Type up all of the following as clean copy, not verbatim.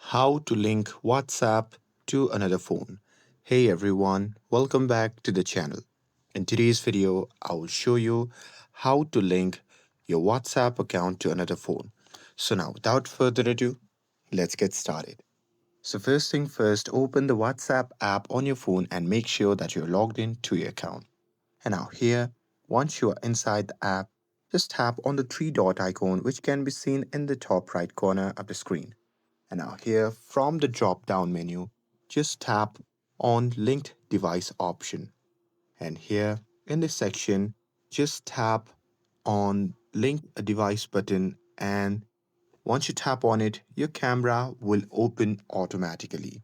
How to link WhatsApp to another phone. Hey everyone, welcome back to the channel. In today's video, I will show you how to link your WhatsApp account to another phone. So now, without further ado, let's get started. So first thing first, open the WhatsApp app on your phone and make sure that you're logged in to your account. And now here, once you are inside the app, just tap on the three dot icon which can be seen in the top right corner of the screen. And now here from the drop down menu, just tap on linked device option. And here in this section, just tap on link a device button, and once you tap on it, your camera will open automatically.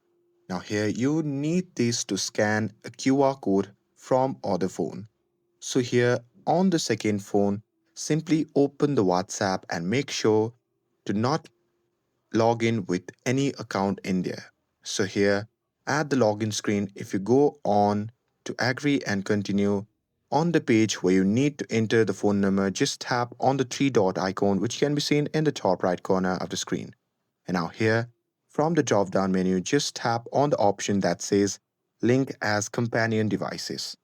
Now here you need this to scan a QR code from other phone. So here on the second phone, simply open the WhatsApp and make sure to not log in with any account in there. So here at the login screen, if you go on to agree and continue on the page where you need to enter the phone number, just tap on the three dot icon which can be seen in the top right corner of the screen. And now here from the drop down menu, just tap on the option that says link as companion devices.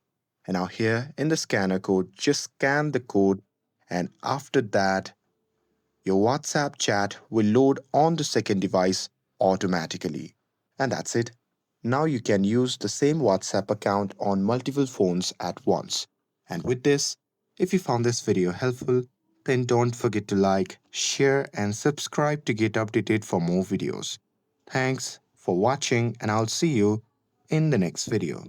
And now here in the scanner code, just scan the code, and after that your WhatsApp chat will load on the second device automatically. And that's it. Now you can use the same WhatsApp account on multiple phones at once. And with this, if you found this video helpful, then don't forget to like, share, and subscribe to get updated for more videos. Thanks for watching, and I'll see you in the next video.